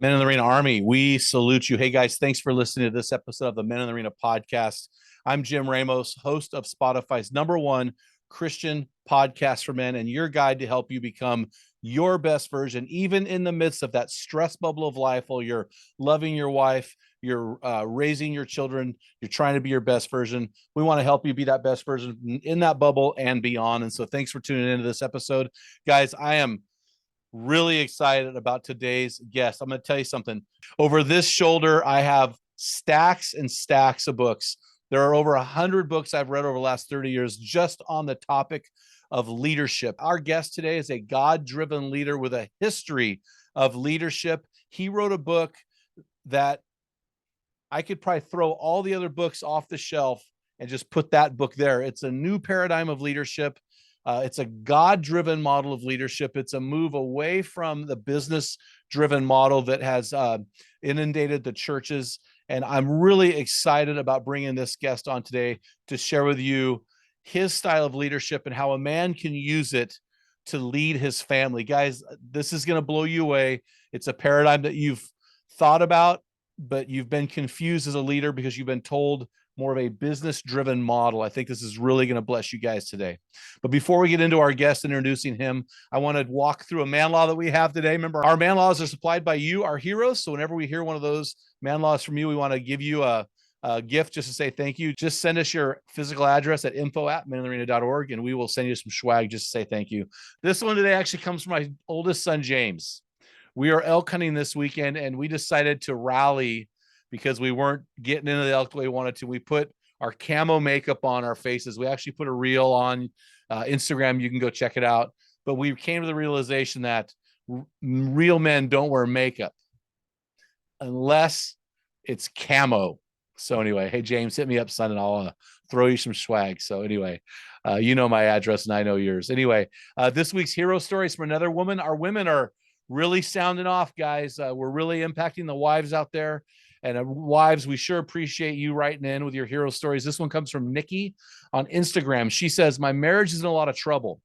Men in the Arena Army, we salute you. Hey guys, thanks for listening to this episode of the Men in the Arena podcast. I'm Jim Ramos, host of Spotify's #1 Christian podcast for men, and your guide to help you become your best version, even in the midst of that stress bubble of life while you're loving your wife, you're raising your children, you're trying to be your best version. We want to help you be that best version in that bubble and beyond. And so thanks for tuning into this episode. Guys, I am really excited about today's guest. I'm going to tell you something. Over this shoulder, I have stacks and stacks of books. There are over 100 books I've read over the last 30 years just on the topic of leadership. Our guest today is a God-driven leader with a history of leadership. He wrote a book that I could probably throw all the other books off the shelf and just put that book there. It's a new paradigm of leadership. It's a God-driven model of leadership. It's a move away from the business-driven model that has inundated the churches. And I'm really excited about bringing this guest on today to share with you his style of leadership and how a man can use it to lead his family. Guys, this is going to blow you away. It's a paradigm that you've thought about, but you've been confused as a leader because you've been told more of a business-driven model. I think this is really going to bless you guys today. But before we get into our guest introducing him, I want to walk through a man law that we have today. Remember, our man laws are supplied by you, our heroes. So whenever we hear one of those man laws from you, we want to give you a gift just to say thank you. Just send us your physical address at info@meninthearena.org, and we will send you some swag just to say thank you. This one today actually comes from my oldest son, James. We are elk hunting this weekend, and we decided to rally because we weren't getting into the elk the way we wanted to. We put our camo makeup on our faces. We actually put a reel on Instagram. You can go check it out. But we came to the realization that real men don't wear makeup unless it's camo. So anyway, hey, James, hit me up, son, and I'll throw you some swag. So anyway, you know my address and I know yours. Anyway, this week's hero story is from another woman. Our women are really sounding off, guys. We're really impacting the wives out there. And wives, we sure appreciate you writing in with your hero stories. This one comes from Nikki on Instagram. She says, my marriage is in a lot of trouble.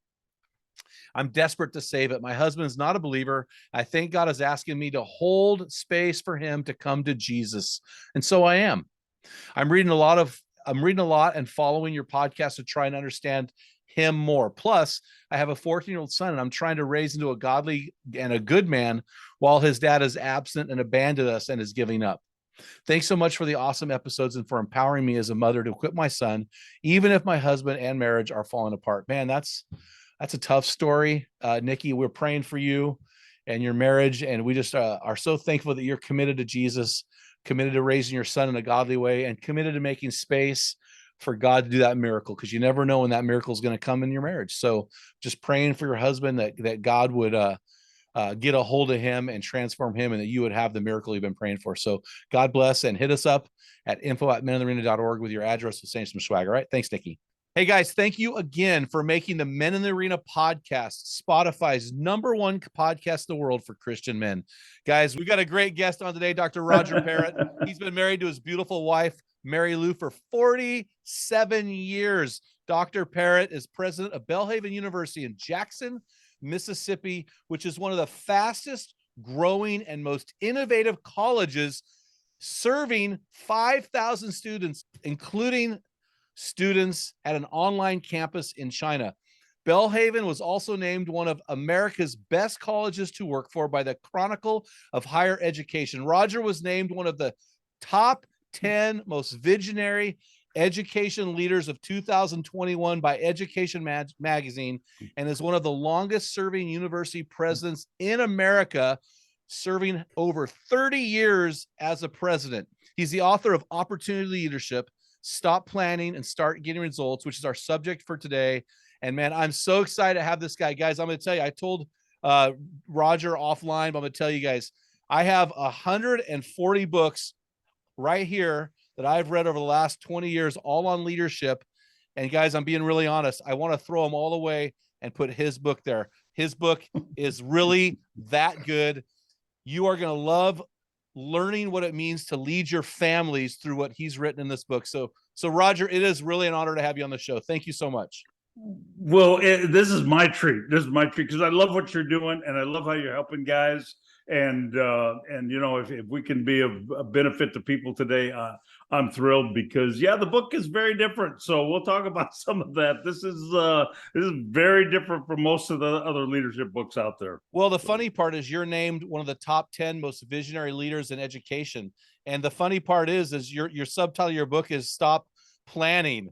I'm desperate to save it. My husband is not a believer. I think God is asking me to hold space for him to come to Jesus. And so I am. I'm reading a lot and following your podcast to try and understand him more. Plus, I have a 14-year-old son, and I'm trying to raise into a godly and a good man while his dad is absent and abandoned us and is giving up. Thanks so much for the awesome episodes and for empowering me as a mother to equip my son, even if my husband and marriage are falling apart. Man, that's a tough story. Nikki, we're praying for you and your marriage. And we just are so thankful that you're committed to Jesus, committed to raising your son in a godly way, and committed to making space for God to do that miracle, because you never know when that miracle is going to come in your marriage. So just praying for your husband that God would get a hold of him and transform him, and that you would have the miracle you've been praying for. So God bless, and hit us up at info@meninthearena.org with your address to send some swag. All right. Thanks, Nikki. Hey guys, thank you again for making the Men in the Arena podcast Spotify's #1 podcast in the world for Christian men. Guys, we got a great guest on today, Dr. Roger Parrott. He's been married to his beautiful wife, Mary Lou, for 47 years. Dr. Parrott is president of Belhaven University in Jackson, Mississippi, which is one of the fastest growing and most innovative colleges, serving 5,000 students, including students at an online campus in China. Belhaven was also named one of America's best colleges to work for by the Chronicle of Higher Education. Roger was named one of the top 10 most visionary education leaders of 2021 by Education Magazine, and is one of the longest serving university presidents in America, serving over 30 years as a president. He's the author of Opportunity Leadership, Stop Planning and Start Getting Results, which is our subject for today. And man, I'm so excited to have this guy. Guys, I'm going to tell you, I told Roger offline, but I'm going to tell you guys, I have 140 books right here that I've read over the last 20 years, all on leadership. And guys, I'm being really honest. I want to throw them all away and put his book there. His book is really that good. You are going to love learning what it means to lead your families through what he's written in this book. So Roger, it is really an honor to have you on the show. Thank you so much. Well, this is my treat. This is my treat because I love what you're doing, and I love how you're helping guys And if we can be of a benefit to people today, I'm thrilled, because the book is very different. So we'll talk about some of that. This is very different from most of the other leadership books out there. Well, the funny part is you're named one of the top 10 most visionary leaders in education. And the funny part is your subtitle of your book is Stop Planning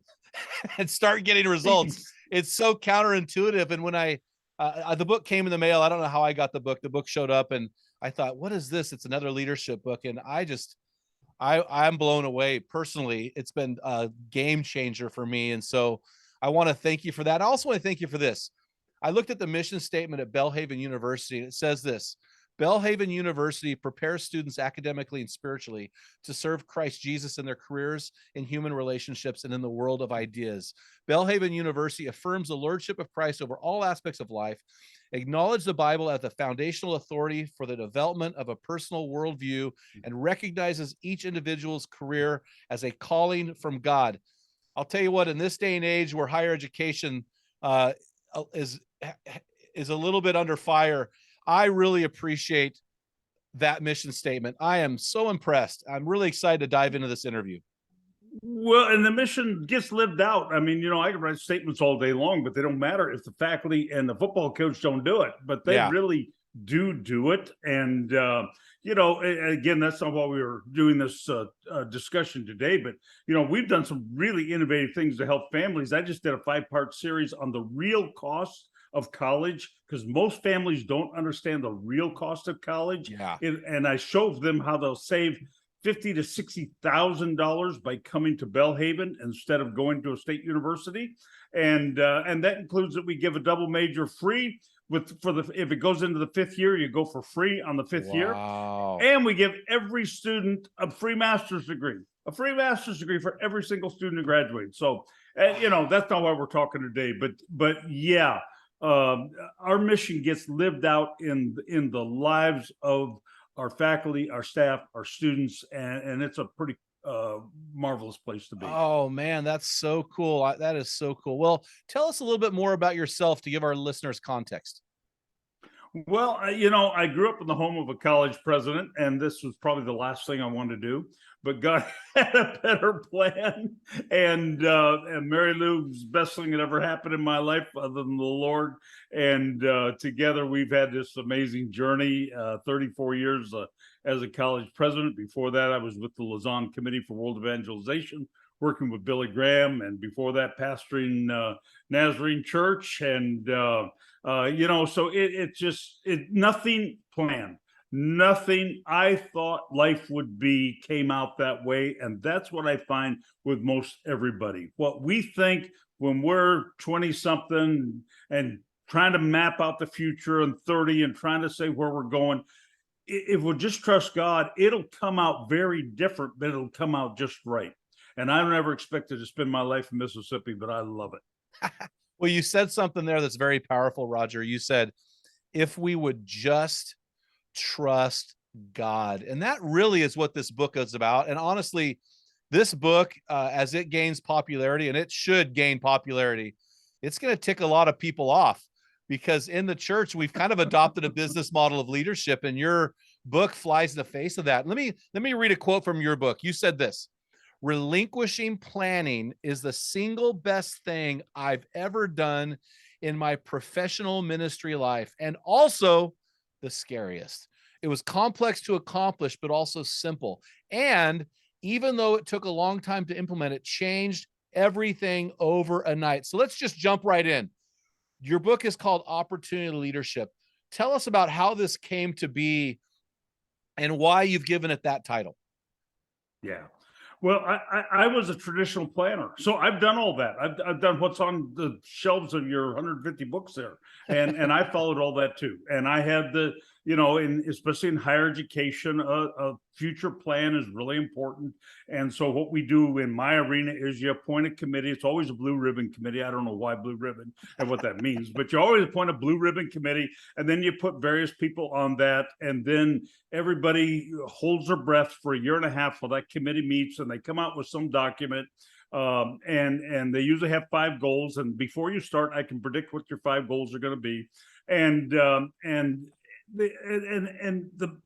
and Start Getting Results. It's so counterintuitive. And when the book came in the mail, I don't know how I got the book. The book showed up and I thought, what is this? It's another leadership book. And I'm blown away personally. It's been a game changer for me. And so I want to thank you for that. I also want to thank you for this. I looked at the mission statement at Belhaven University, and it says this: Belhaven University prepares students academically and spiritually to serve Christ Jesus in their careers, in human relationships, and in the world of ideas. Belhaven University affirms the lordship of Christ over all aspects of life, acknowledge the Bible as the foundational authority for the development of a personal worldview, and recognizes each individual's career as a calling from God. I'll tell you what, in this day and age where higher education is a little bit under fire, I really appreciate that mission statement. I am so impressed. I'm really excited to dive into this interview. Well, and the mission gets lived out. I mean, I can write statements all day long, but they don't matter if the faculty and the football coach don't do it. But they really do it. And, again, that's not why we were doing this discussion today. But, we've done some really innovative things to help families. I just did a 5-part series on the real cost of college, because most families don't understand the real cost of college. And I showed them how they'll save $50,000 to $60,000 by coming to Belhaven instead of going to a state university, and that includes that we give a double major free if it goes into the 5th year, you go for free on the 5th year, and we give every student a free master's degree for every single student who graduates. So that's not why we're talking today, but our mission gets lived out in the lives of our faculty, our staff, our students, and it's a pretty marvelous place to be. Oh man, that's so cool. That is so cool. Well, tell us a little bit more about yourself to give our listeners context. Well, I grew up in the home of a college president, and this was probably the last thing I wanted to do, but God had a better plan. And Mary Lou was the best thing that ever happened in my life other than the Lord. And together we've had this amazing journey, 34 years as a college president. Before that, I was with the Lausanne Committee for World Evangelization, working with Billy Graham, and before that, pastoring Nazarene Church. And so nothing planned. Nothing I thought life would be came out that way. And that's what I find with most everybody. What we think when we're 20 something and trying to map out the future, and 30 and trying to say where we're going, if we'll just trust God, it'll come out very different, but it'll come out just right. And I never expected to spend my life in Mississippi, but I love it. Well, you said something there that's very powerful, Roger. You said, if we would just trust God. And that really is what this book is about. And honestly, this book, as it gains popularity, and it should gain popularity, it's going to tick a lot of people off, because in the church, we've kind of adopted a business model of leadership, and your book flies in the face of that. Let me read a quote from your book. You said this: relinquishing planning is the single best thing I've ever done in my professional ministry life, and also the scariest. It was complex to accomplish, but also simple. And even though it took a long time to implement, it changed everything overnight. So let's just jump right in. Your book is called Opportunity Leadership. Tell us about how this came to be and why you've given it that title. Yeah. Well, I was a traditional planner, so I've done all that. I've done what's on the shelves of your 150 books there, and I followed all that too. And I had especially in higher education, a future plan is really important. And so what we do in my arena is you appoint a committee. It's always a blue ribbon committee. I don't know why blue ribbon and what that means, but you always appoint a blue ribbon committee, and then you put various people on that, and then everybody holds their breath for a year and a half while that committee meets, and they come out with some document. And they usually have 5 goals. And before you start, I can predict what your 5 goals are going to be. And the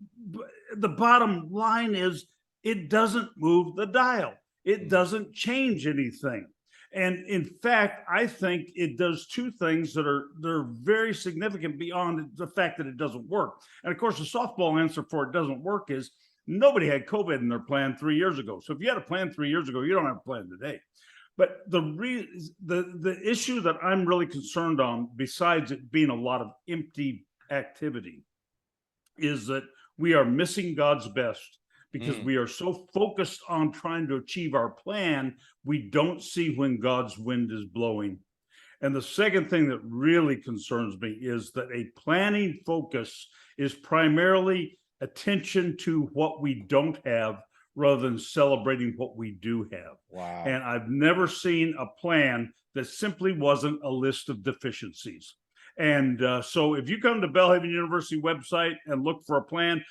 bottom line is it doesn't move the dial. It doesn't change anything. And in fact, I think it does two things they're very significant beyond the fact that it doesn't work. And of course, the softball answer for it doesn't work is nobody had COVID in their plan 3 years ago. So if you had a plan 3 years ago, you don't have a plan today. But the issue that I'm really concerned on, besides it being a lot of empty activity, is that we are missing God's best because we are so focused on trying to achieve our plan, we don't see when God's wind is blowing. And the second thing that really concerns me is that a planning focus is primarily attention to what we don't have rather than celebrating what we do have. Wow. And I've never seen a plan that simply wasn't a list of deficiencies. And so if you come to Belhaven University website and look for a plan,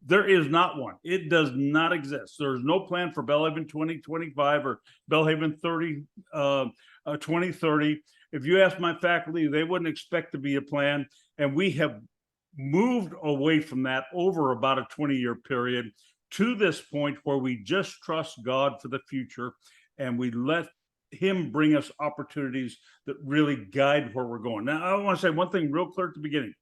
there is not one. It does not exist. There's no plan for Belhaven 2025 or Belhaven 2030. If you ask my faculty, they wouldn't expect to be a plan. And we have moved away from that over about a 20-year period to this point where we just trust God for the future and we let him bring us opportunities that really guide where we're going. Now, I want to say one thing real clear at the beginning.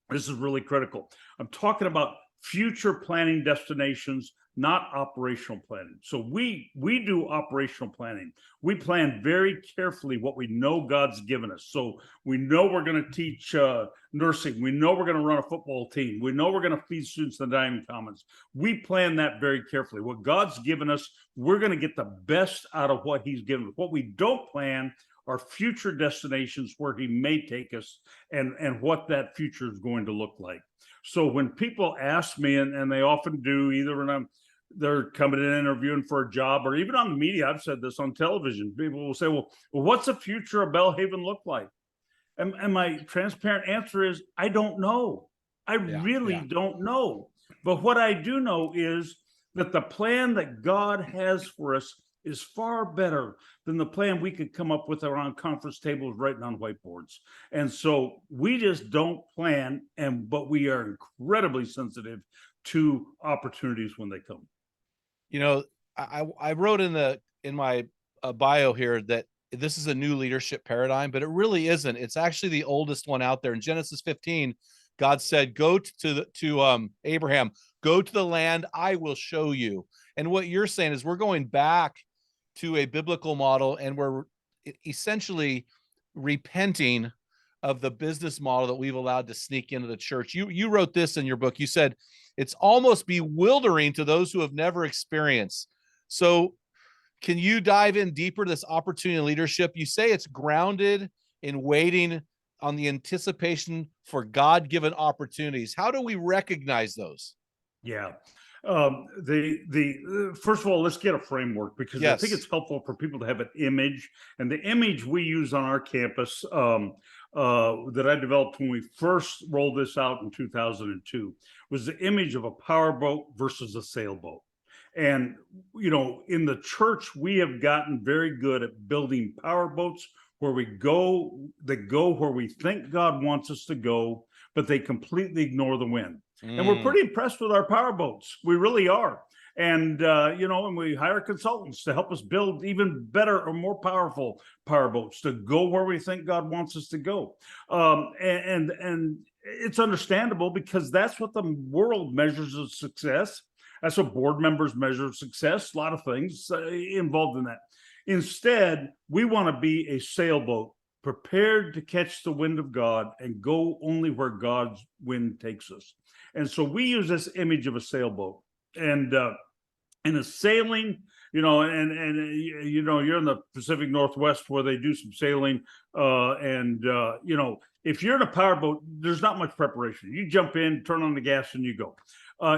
This is really critical. I'm talking about future planning destinations, not operational planning. So we do operational planning. We plan very carefully what we know God's given us. So we know we're going to teach nursing. We know we're going to run a football team. We know we're going to feed students in the Diamond Commons. We plan that very carefully. What God's given us, we're going to get the best out of what he's given us. What we don't plan are future destinations where he may take us and what that future is going to look like. So when people ask me, and they often do, either when they're coming in interviewing for a job, or even on the media, I've said this on television, people will say, well, what's the future of Belhaven look like? And my transparent answer is, I don't know. I really don't know. But what I do know is that the plan that God has for us is far better than the plan we could come up with around conference tables writing on whiteboards. And so we just don't plan, but we are incredibly sensitive to opportunities when they come. You know, I wrote in my bio here that this is a new leadership paradigm, but it really isn't. It's actually the oldest one out there. In Genesis 15, God said, go to Abraham, go to the land I will show you. And what you're saying is we're going back to a biblical model, and we're essentially repenting of the business model that we've allowed to sneak into the church. You wrote this in your book. You said it's almost bewildering to those who have never experienced. So can you dive in deeper to this opportunity in leadership? You say it's grounded in waiting on the anticipation for God-given opportunities. How do we recognize those? Yeah. First of all, let's get a framework, because I think it's helpful for people to have an image. And the image we use on our campus that I developed when we first rolled this out in 2002 was the image of a powerboat versus a sailboat. And, you know, in the church, we have gotten very good at building powerboats where they go where we think God wants us to go, but they completely ignore the wind. And we're pretty impressed with our powerboats. We really are. And, you know, and we hire consultants to help us build even better or more powerful powerboats to go where we think God wants us to go. And it's understandable, because that's what the world measures as success. That's what board members measure success. A lot of things involved in that. Instead, we want to be a sailboat prepared to catch the wind of God and go only where God's wind takes us. And so we use this image of a sailboat, and a sailing, you know, and you know, you're in the Pacific Northwest where they do some sailing, you know, if you're in a powerboat, there's not much preparation. You jump in, turn on the gas, and you go.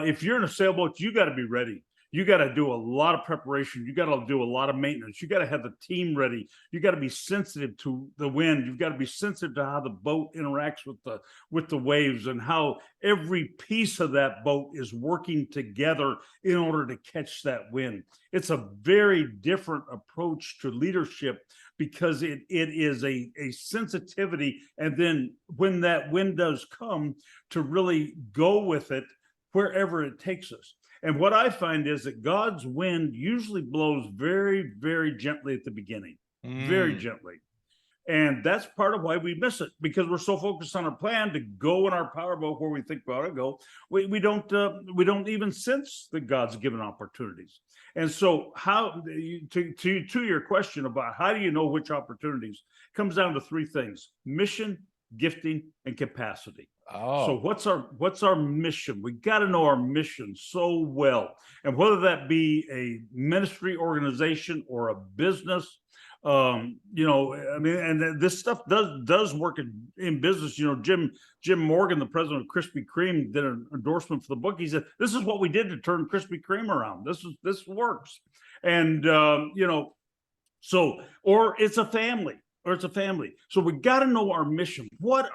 If you're in a sailboat, you got to be ready. You got to do a lot of preparation. You got to do a lot of maintenance. You got to have the team ready. You got to be sensitive to the wind. You've got to be sensitive to how the boat interacts with the waves, and how every piece of that boat is working together in order to catch that wind. It's a very different approach to leadership, because it is a sensitivity. And then when that wind does come, to really go with it wherever it takes us. And what I find is that God's wind usually blows very, very gently at the beginning, very gently. And that's part of why we miss it, because we're so focused on our plan to go in our powerboat where we think we ought to go. We don't even sense that God's given opportunities. And so, how to your question about how do you know which opportunities, comes down to three things: mission, gifting, and capacity. Oh. So what's our mission? We got to know our mission so well, and whether that be a ministry organization or a business. I mean, and this stuff does work in business. Jim Morgan, the president of Krispy Kreme, did an endorsement for the book. He said, "This is what we did to turn Krispy Kreme around. This works." And or it's a family. So we got to know our mission. What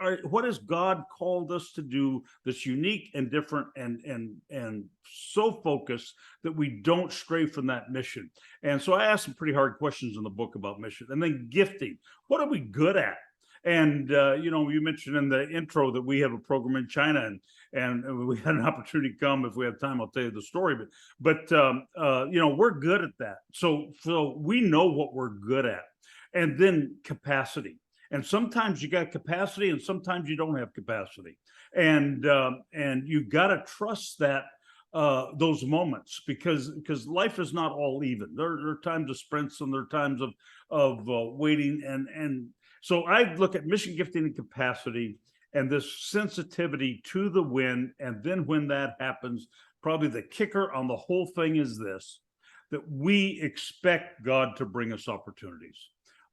has God called us to do that's unique and different and so focused that we don't stray from that mission? And so I asked some pretty hard questions in the book about mission. And then gifting. What are we good at? And you mentioned in the intro that we have a program in China, and we had an opportunity to come. If we have time, I'll tell you the story. But we're good at that. So we know what we're good at. And then capacity. And sometimes you got capacity, and sometimes you don't have capacity. And you've got to trust that those moments, because life is not all even. There are times of sprints, and there are times of waiting. And so I look at mission, gifting, and capacity, and this sensitivity to the wind. And then when that happens, probably the kicker on the whole thing is this: that we expect God to bring us opportunities.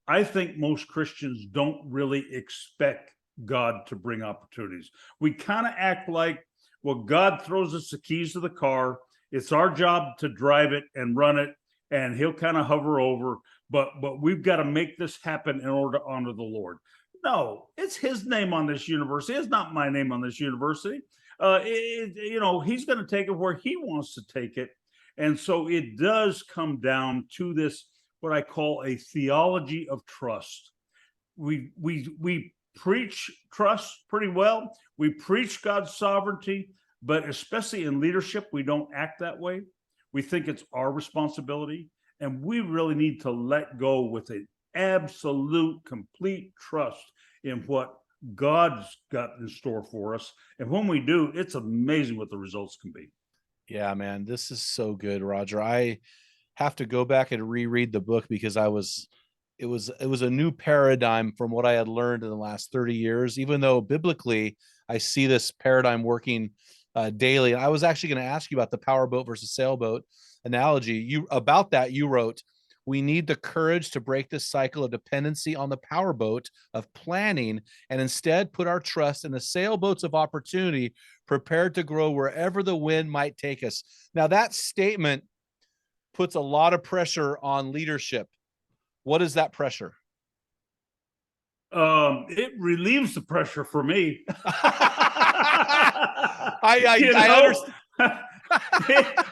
I think most Christians don't really expect God to bring opportunities. We kind of act like, well, God throws us the keys to the car. It's our job to drive it and run it, and he'll kind of hover over. But we've got to make this happen in order to honor the Lord. No, it's his name on this university. It's not my name on this university. He's going to take it where he wants to take it. And so it does come down to this, what I call a theology of trust. We preach trust pretty well. We preach God's sovereignty, but especially in leadership, we don't act that way. We think it's our responsibility, and we really need to let go with an absolute, complete trust in what God's got in store for us. And when we do, it's amazing what the results can be. Yeah, man, this is so good, Roger. I have to go back and reread the book, because it was a new paradigm from what I had learned in the last 30 years, even though biblically I see this paradigm working daily. And I was actually going to ask you about the powerboat versus sailboat analogy. You wrote, "We need the courage to break this cycle of dependency on the powerboat of planning, and instead put our trust in the sailboats of opportunity, prepared to grow wherever the wind might take us." Now, that statement puts a lot of pressure on leadership. What is that pressure? It relieves the pressure for me. I understand.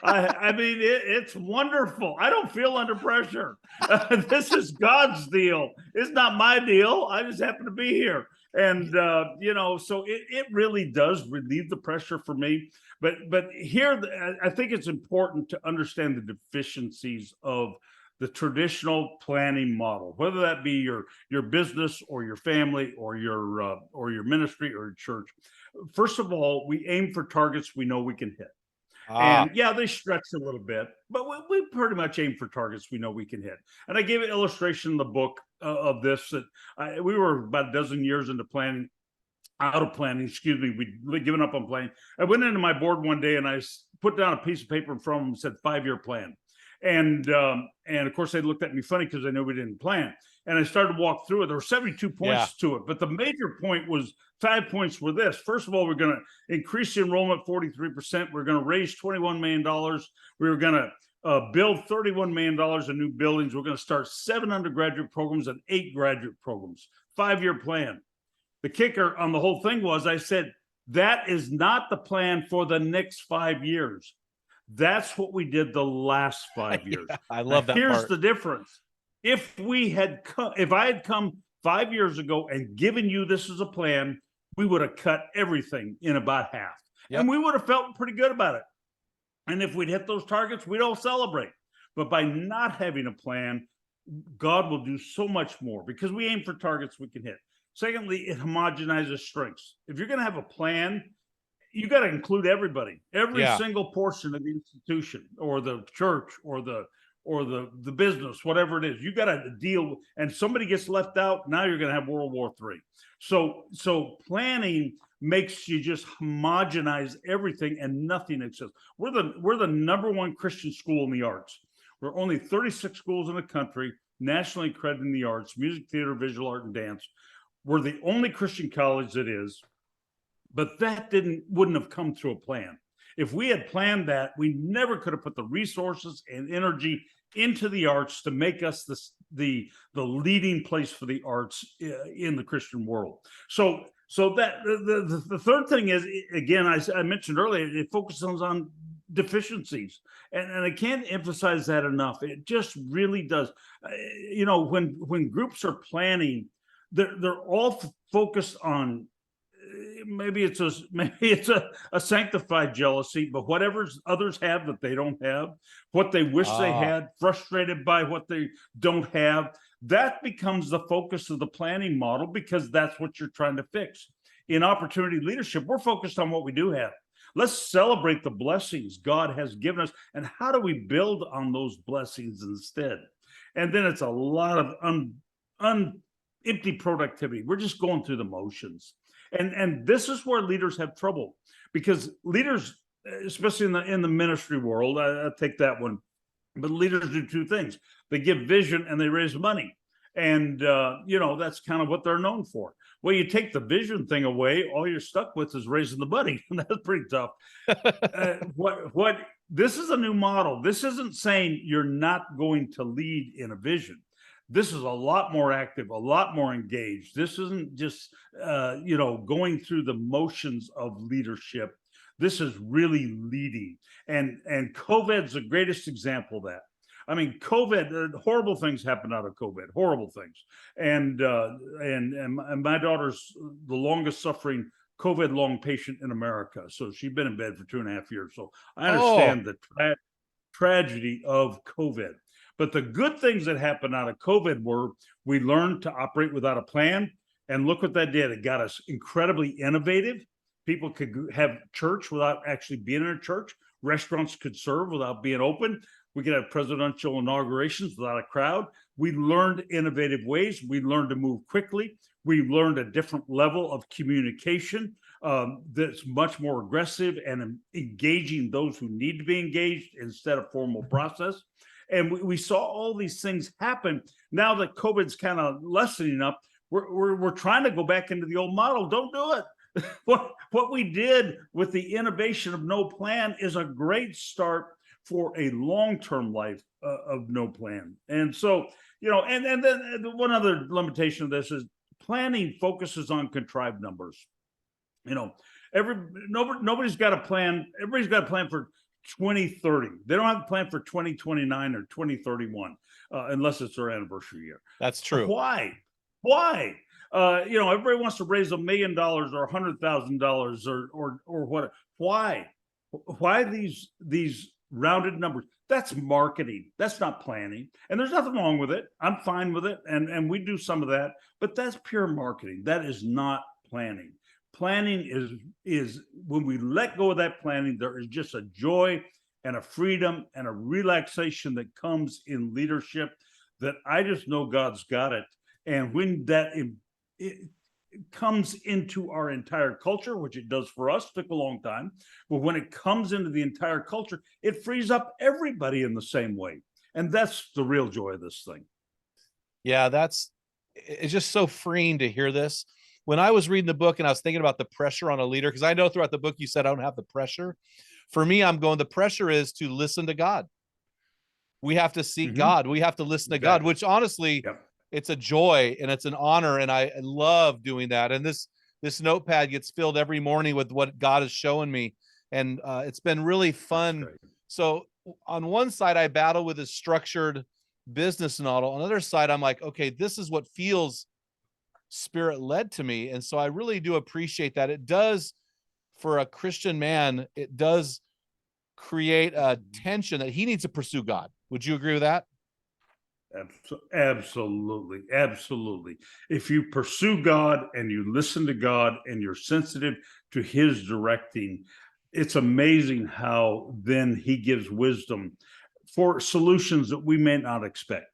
I mean, it's wonderful. I don't feel under pressure. This is God's deal. It's not my deal. I just happen to be here. And, so it really does relieve the pressure for me. But here, I think it's important to understand the deficiencies of the traditional planning model, whether that be your business or your family or your ministry or your church. First of all, we aim for targets we know we can hit. And yeah, they stretch a little bit, but we pretty much aim for targets we know we can hit. And I gave an illustration in the book of this, that we were about a dozen years into planning, we'd given up on planning. I went into my board one day and I put down a piece of paper in front of them and said 5-year plan. And of course, they looked at me funny because they knew we didn't plan. And I started to walk through it. There were 72 points to it, but the major point was 5 points were this. First of all, we're going to increase the enrollment 43%. We're going to raise $21 million. We were going to build $31 million in new buildings. We're going to start 7 undergraduate programs and 8 graduate programs. 5-year plan. The kicker on the whole thing was I said, that is not the plan for the next 5 years. That's what we did the last 5 years. I love that. Here's the difference. If I had come 5 years ago and given you this as a plan, we would have cut everything in about half. And we would have felt pretty good about it. And if we'd hit those targets, we'd all celebrate. But by not having a plan, God will do so much more because we aim for targets we can hit. Secondly, it homogenizes strengths. If you're going to have a plan, you got to include everybody, every single portion of the institution or the church or the business, whatever it is. You got to deal, and somebody gets left out. Now you're going to have World War III. So planning makes you just homogenize everything and nothing exists. We're the number one Christian school in the arts. We're only 36 schools in the country, nationally accredited in the arts, music, theater, visual art, and dance. We're the only Christian college that is, but that wouldn't have come through a plan. If we had planned that, we never could have put the resources and energy into the arts to make us the leading place for the arts in the Christian world. So that the third thing is, again, I mentioned earlier, it focuses on deficiencies, and I can't emphasize that enough. It just really does. When groups are planning, they're all focused on. Maybe it's a sanctified jealousy, but whatever others have that they don't have, what they wish they had, frustrated by what they don't have, that becomes the focus of the planning model because that's what you're trying to fix. In opportunity leadership, we're focused on what we do have. Let's celebrate the blessings God has given us, and how do we build on those blessings instead? And then it's a lot of empty productivity. We're just going through the motions. And this is where leaders have trouble, because leaders, especially in the ministry world, I take that one, but leaders do two things. They give vision and they raise money. And, that's kind of what they're known for. Well, you take the vision thing away, all you're stuck with is raising the money. And that's pretty tough. This is a new model. This isn't saying you're not going to lead in a vision. This is a lot more active, a lot more engaged. This isn't just, going through the motions of leadership. This is really leading. And COVID's the greatest example of that. I mean, COVID, horrible things happened out of COVID, horrible things. And my daughter's the longest suffering COVID long patient in America. So she's been in bed for 2.5 years. So I understand the tragedy of COVID. But the good things that happened out of COVID were we learned to operate without a plan. And look what that did. It got us incredibly innovative. People could have church without actually being in a church. Restaurants could serve without being open. We could have presidential inaugurations without a crowd. We learned innovative ways. We learned to move quickly. We learned a different level of communication that's much more aggressive and engaging those who need to be engaged instead of formal process. And we saw all these things happen. Now that COVID's kind of lessening up, we're trying to go back into the old model. Don't do it. What we did with the innovation of no plan is a great start for a long-term life of no plan. And so, and then one other limitation of this is planning focuses on contrived numbers. Nobody's got a plan. Everybody's got a plan for 2030. They don't have a plan for 2029 or 2031 unless it's their anniversary year. That's true. Why? Everybody wants to raise $1 million or $100,000 or what? Why these rounded numbers? That's marketing. That's not planning. And there's nothing wrong with it. I'm fine with it. And we do some of that, but that's pure marketing. That is not planning. Planning is when we let go of that planning, there is just a joy and a freedom and a relaxation that comes in leadership that I just know God's got it. And when it comes into our entire culture, which it does for us, took a long time, but when it comes into the entire culture, it frees up everybody in the same way. And that's the real joy of this thing. Yeah, it's just so freeing to hear this. When I was reading the book and I was thinking about the pressure on a leader, because I know throughout the book you said I don't have the pressure. For me, I'm going, the pressure is to listen to God. We have to seek God. We have to listen to God, which honestly, it's a joy and it's an honor. And I love doing that. And this notepad gets filled every morning with what God is showing me. And it's been really fun. So on one side, I battle with a structured business model. On the other side, I'm like, okay, this is what feels spirit led to me. And so I really do appreciate that. It does, for a Christian man, it does create a tension that he needs to pursue God. Would you agree with that? Absolutely. Absolutely. If you pursue God and you listen to God and you're sensitive to his directing, it's amazing how then he gives wisdom for solutions that we may not expect.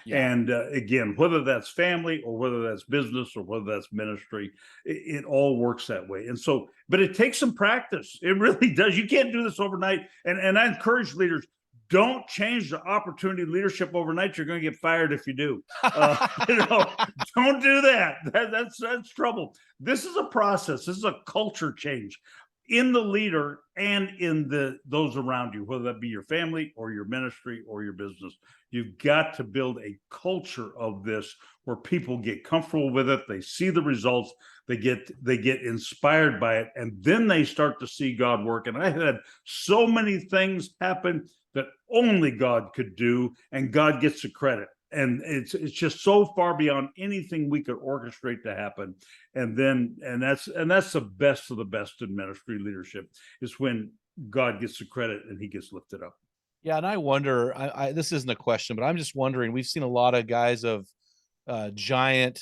Yeah. And again, whether that's family or whether that's business or whether that's ministry, it all works that way. And so, but it takes some practice. It really does. You can't do this overnight. And I encourage leaders, don't change the opportunity leadership overnight. You're going to get fired if you do. Don't do that. That's trouble. This is a process. This is a culture change in the leader and in those around you, whether that be your family or your ministry or your business. You've got to build a culture of this where people get comfortable with it. They see the results. They get inspired by it, and then they start to see God work. And I had so many things happen that only God could do, and God gets the credit. And it's just so far beyond anything we could orchestrate to happen. And that's the best of the best in ministry leadership, is when God gets the credit and he gets lifted up. Yeah, and I wonder, this isn't a question, but I'm just wondering, we've seen a lot of guys of giant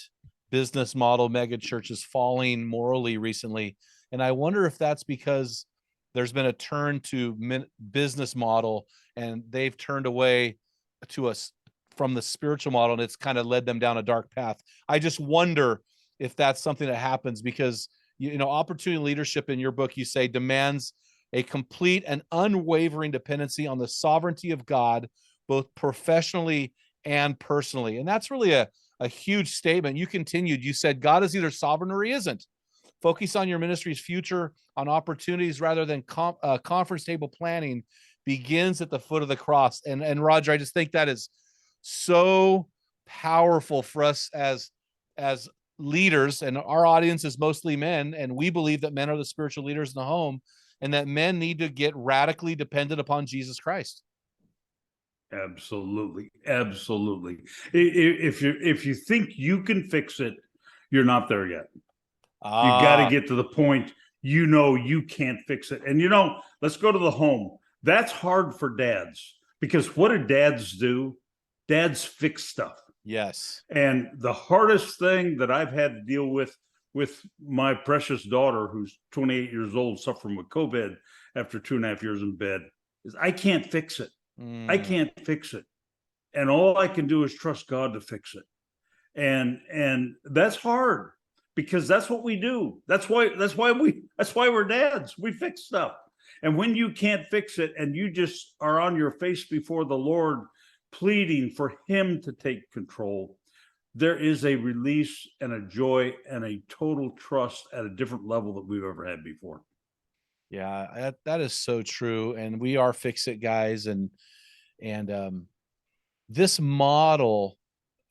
business model mega churches falling morally recently. And I wonder if that's because there's been a turn to business model and they've turned away to us from the spiritual model, and it's kind of led them down a dark path. I just wonder if that's something that happens, because opportunity leadership, in your book, you say, demands a complete and unwavering dependency on the sovereignty of God, both professionally and personally. And that's really a huge statement. You continued, you said, God is either sovereign or he isn't. Focus on your ministry's future on opportunities rather than conference table planning begins at the foot of the cross. And Roger, I just think that is so powerful for us as leaders, and our audience is mostly men, and we believe that men are the spiritual leaders in the home, and that men need to get radically dependent upon Jesus Christ. Absolutely. If you think you can fix it, you're not there yet. You got to get to the point you can't fix it. And let's go to the home. That's hard for dads, because what do dads do? Dads fix stuff. Yes. And the hardest thing that I've had to deal with my precious daughter, who's 28 years old, suffering with COVID after 2.5 years in bed, is I can't fix it. I can't fix it. And all I can do is trust God to fix it. And that's hard, because that's what we do. That's why we're dads. We fix stuff. And when you can't fix it and you just are on your face before the Lord, pleading for him to take control, there is a release and a joy and a total trust at a different level that we've ever had before. Yeah, that is so true. And we are fix-it guys. And this model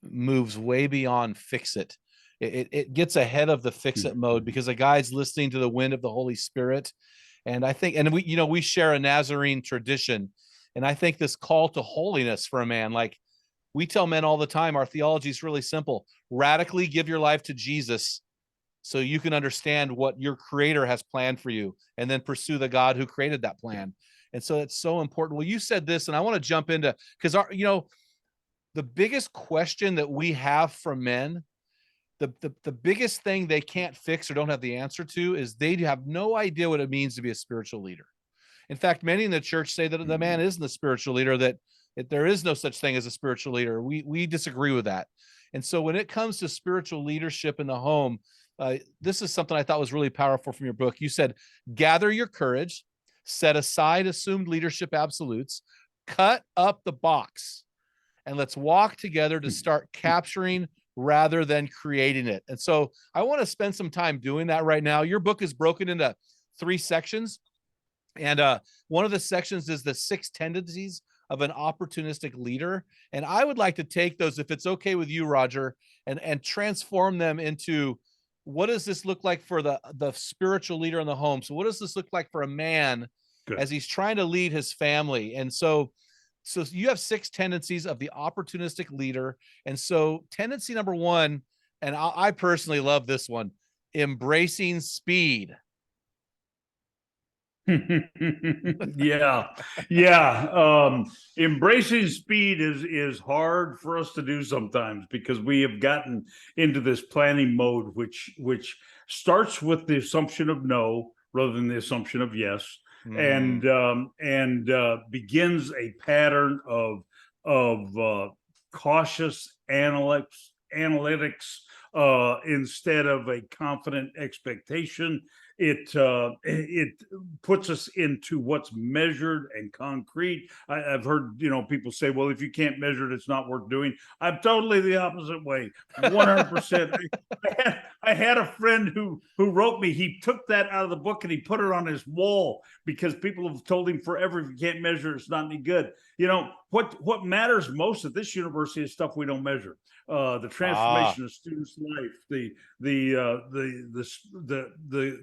moves way beyond fix-it. It gets ahead of the fix-it mode, because a guy's listening to the wind of the Holy Spirit. And I think, and we share a Nazarene tradition. And I think this call to holiness for a man, like we tell men all the time, our theology is really simple: radically give your life to Jesus so you can understand what your creator has planned for you, and then pursue the God who created that plan. And so it's so important. Well, you said this, and I want to jump into, because the biggest question that we have for men, the biggest thing they can't fix or don't have the answer to, is they have no idea what it means to be a spiritual leader. In fact, many in the church say that the man isn't the spiritual leader, that there is no such thing as a spiritual leader. We disagree with that. And so when it comes to spiritual leadership in the home, this is something I thought was really powerful from your book. You said, gather your courage, set aside assumed leadership absolutes, cut up the box, and let's walk together to start capturing rather than creating it. And so I want to spend some time doing that right now. Your book is broken into 3 sections. And one of the sections is the 6 tendencies of an opportunistic leader. And I would like to take those, if it's okay with you, Roger, and transform them into, what does this look like for the spiritual leader in the home? So what does this look like for a man as he's trying to lead his family? And so you have 6 tendencies of the opportunistic leader. And so tendency number 1, and I personally love this one, embracing speed. Yeah. Embracing speed is hard for us to do sometimes, because we have gotten into this planning mode, which starts with the assumption of no rather than the assumption of yes, and begins a pattern of cautious analytics instead of a confident expectation. It puts us into what's measured and concrete. I've heard people say, well, if you can't measure it, it's not worth doing. I'm totally the opposite way, 100%. I had a friend who wrote me. He took that out of the book and he put it on his wall because people have told him forever, if you can't measure it, it's not any good. What matters most at this university is stuff we don't measure. The transformation of students' life, the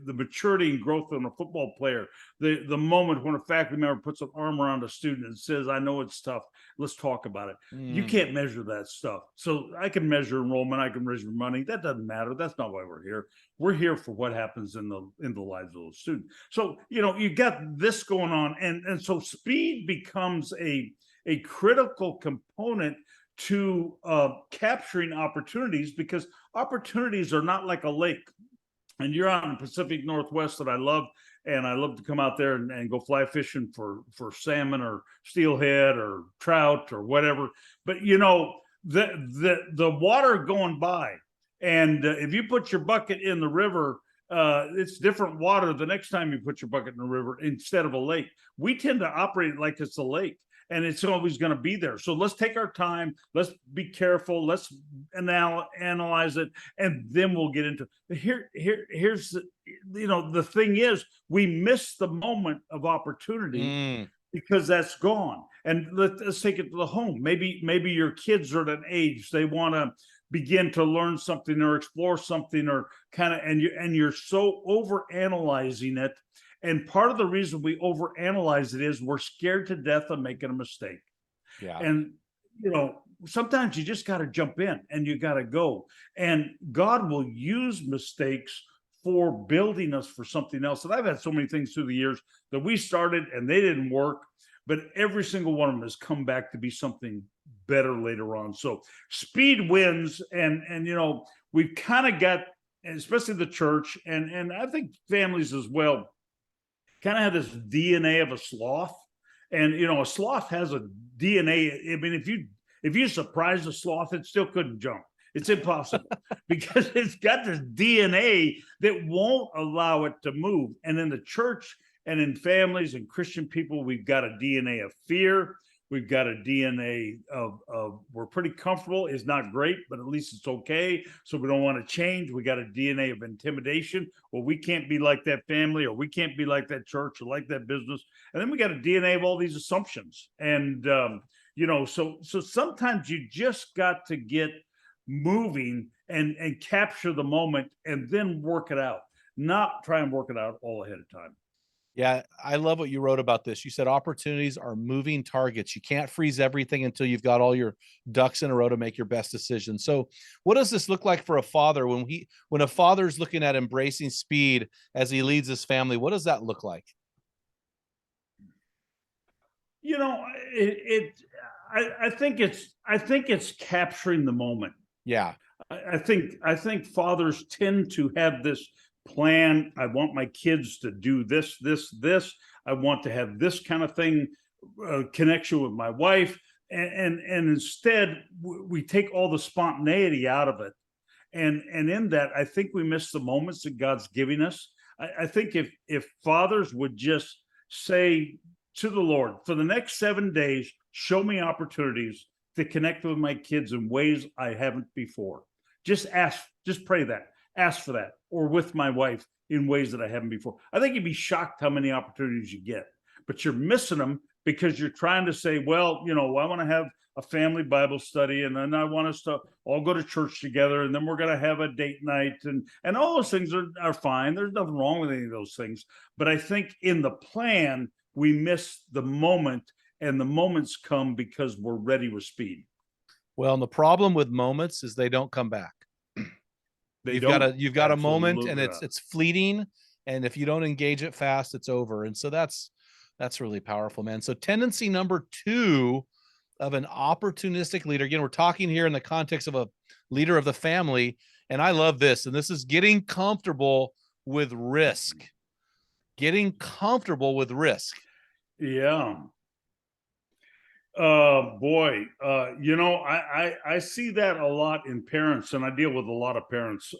maturity and growth of a football player, the moment when a faculty member puts an arm around a student and says, I know it's tough, let's talk about it. You can't measure that stuff. So I can measure enrollment, I can measure money. That doesn't matter. That's not why we're here. We're here for what happens in the lives of those students. So you got this going on, and so speed becomes a critical component to capturing opportunities, because opportunities are not like a lake. And you're out in the Pacific Northwest that I love, and I love to come out there and go fly fishing for salmon or steelhead or trout or whatever. But the water going by, and if you put your bucket in the river, it's different water the next time you put your bucket in the river instead of a lake. We tend to operate like it's a lake, and it's always going to be there. So let's take our time. Let's be careful. Let's analyze it, and then we'll get into it. Here's the thing is, we miss the moment of opportunity because that's gone. And let's take it to the home. Maybe your kids are at an age they want to begin to learn something or explore something, or kind of, and you're so over analyzing it. And part of the reason we overanalyze it is we're scared to death of making a mistake. Yeah. And, sometimes you just got to jump in and you got to go. And God will use mistakes for building us for something else. And I've had so many things through the years that we started and they didn't work, but every single one of them has come back to be something better later on. So speed wins. And we've kind of got, especially the church and I think families as well, kind of have this DNA of a sloth. And a sloth has a DNA. I mean, if you surprise a sloth, it still couldn't jump. It's impossible because it's got this DNA that won't allow it to move. And in the church and in families and Christian people, we've got a DNA of fear. We've got a DNA of we're pretty comfortable. It's not great, but at least it's okay. So we don't want to change. We got a DNA of intimidation. Well, we can't be like that family, or we can't be like that church, or like that business. And then we got a DNA of all these assumptions. And so sometimes you just got to get moving and capture the moment and then work it out, not try and work it out all ahead of time. Yeah, I love what you wrote about this. You said opportunities are moving targets. You can't freeze everything until you've got all your ducks in a row to make your best decision. So what does this look like for a father when a father's looking at embracing speed as he leads his family? What does that look like? I think it's capturing the moment. Yeah. I think fathers tend to have this plan. I want my kids to do this. I want to have this kind of thing, connection with my wife. And instead we take all the spontaneity out of it. And in that, I think we miss the moments that God's giving us. I think if fathers would just say to the Lord, for the next 7 days, show me opportunities to connect with my kids in ways I haven't before. Just pray that, ask for that, or with my wife in ways that I haven't before. I think you'd be shocked how many opportunities you get, but you're missing them because you're trying to say, well, I want to have a family Bible study, and then I want us to all go to church together, and then we're going to have a date night, and all those things are fine. There's nothing wrong with any of those things. But I think in the plan, we miss the moment, and the moments come because we're ready with speed. Well, and the problem with moments is they don't come back. You've got a moment, and it's fleeting, and if you don't engage it fast, it's over. And so that's really powerful, man. So tendency number 2 of an opportunistic leader. Again, we're talking here in the context of a leader of the family, and I love this. And this is getting comfortable with risk. Getting comfortable with risk. Yeah. Boy, I see that a lot in parents, and I deal with a lot of parents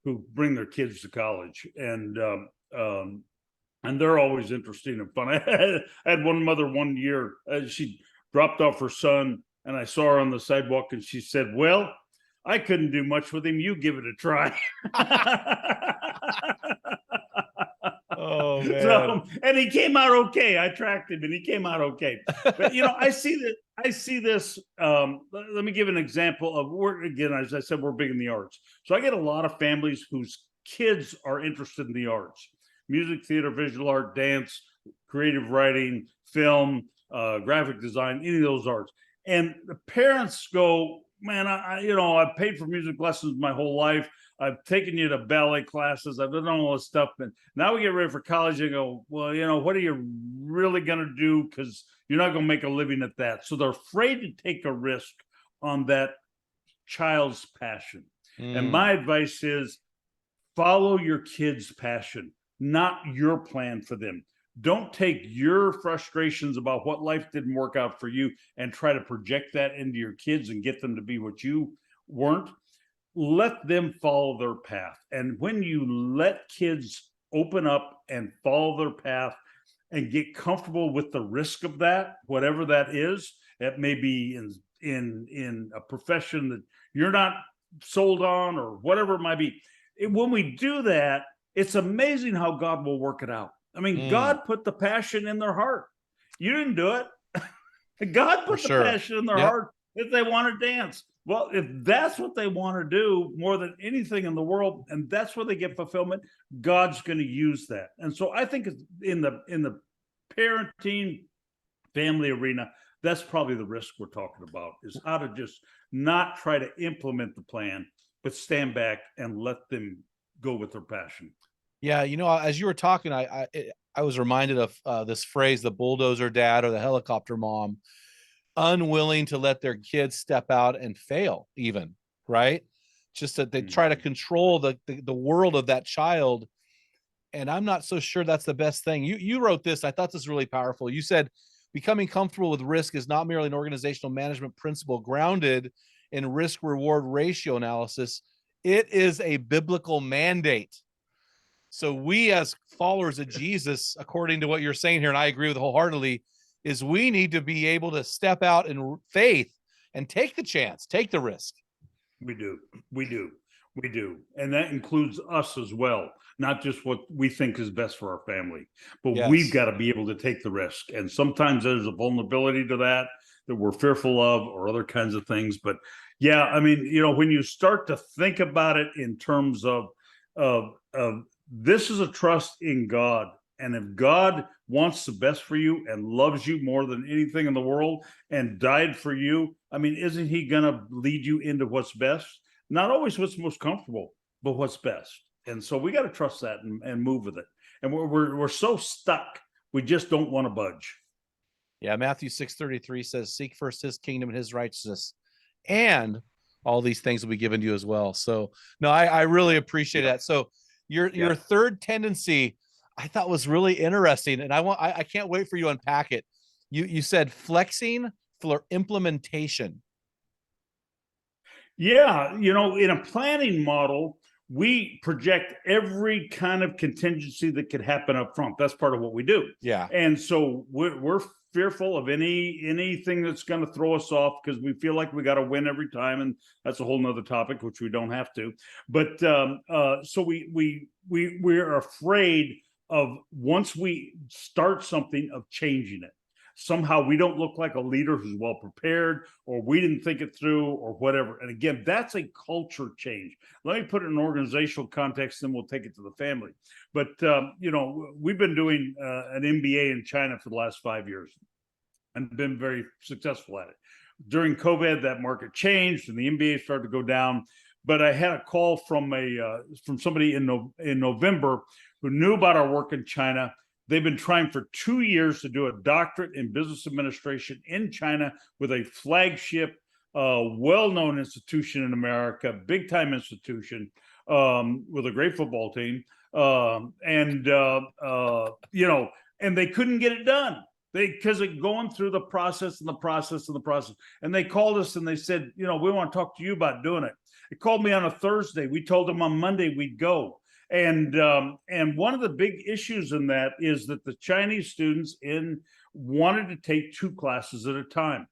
who bring their kids to college, and they're always interesting and fun. I had one mother one year, she dropped off her son, and I saw her on the sidewalk, and she said, "Well, I couldn't do much with him. You give it a try." Oh man! So, and he came out okay. I tracked him, and he came out okay. But I see this. Let me give an example of work again. As I said, we're big in the arts, so I get a lot of families whose kids are interested in the arts: music, theater, visual art, dance, creative writing, film, graphic design, any of those arts. And the parents go, "Man, I've paid for music lessons my whole life. I've taken you to ballet classes. I've done all this stuff. And now we get ready for college and go, well, what are you really going to do? Because you're not going to make a living at that." So they're afraid to take a risk on that child's passion. And my advice is follow your kid's passion, not your plan for them. Don't take your frustrations about what life didn't work out for you and try to project that into your kids and get them to be what you weren't. Let them follow their path. And when you let kids open up and follow their path and get comfortable with the risk of that, whatever that is, it may be in a profession that you're not sold on or whatever it might be. When we do that, it's amazing how God will work it out. I mean, God put the passion in their heart. You didn't do it. God put the passion in their heart if they want to dance. Well, if that's what they want to do more than anything in the world, and that's where they get fulfillment, God's going to use that. And so I think in the parenting family arena, that's probably the risk we're talking about, is how to just not try to implement the plan, but stand back and let them go with their passion. Yeah, as you were talking, I was reminded of this phrase, the bulldozer dad or the helicopter mom, unwilling to let their kids step out and fail, even, right? Just that they try to control the world of that child. And I'm not so sure that's the best thing. You wrote this. I thought this was really powerful. You said, becoming comfortable with risk is not merely an organizational management principle grounded in risk-reward ratio analysis. It is a biblical mandate. So we, as followers of Jesus, according to what you're saying here, and I agree with wholeheartedly, is we need to be able to step out in faith and take the chance, take the risk. We do. And that includes us as well, not just what we think is best for our family, but we've got to be able to take the risk. And sometimes there's a vulnerability to that we're fearful of, or other kinds of things. But yeah, I mean, when you start to think about it in terms of this is a trust in God. And if God wants the best for you and loves you more than anything in the world and died for you, I mean, isn't he going to lead you into what's best? Not always what's most comfortable, but what's best. And so we got to trust that and move with it. And we're so stuck. We just don't want to budge. Yeah. Matthew 6:33 says, seek first his kingdom and his righteousness, and all these things will be given to you as well. So no, I really appreciate that. So your third tendency I thought was really interesting, and I can't wait for you to unpack it. You said flexing for implementation. Yeah, in a planning model, we project every kind of contingency that could happen up front. That's part of what we do. Yeah. And so we're fearful of anything that's going to throw us off because we feel like we got to win every time, and that's a whole nother topic, which we don't have to. But so we're afraid of, once we start something, of changing it. Somehow we don't look like a leader who's well prepared, or we didn't think it through, or whatever. And again, that's a culture change. Let me put it in an organizational context, then we'll take it to the family. But we've been doing an MBA in China for the last 5 years and been very successful at it. During COVID, that market changed and the MBA started to go down. But I had a call from somebody in November who knew about our work in China. They've been trying for 2 years to do a doctorate in business administration in China with a flagship, well-known institution in America, big-time institution, with a great football team. And they couldn't get it done. Because of going through the process and the process and the process. And they called us and they said, we want to talk to you about doing it. They called me on a Thursday. We told them on Monday we'd go. And one of the big issues in that is that the Chinese students wanted to take 2 classes at a time.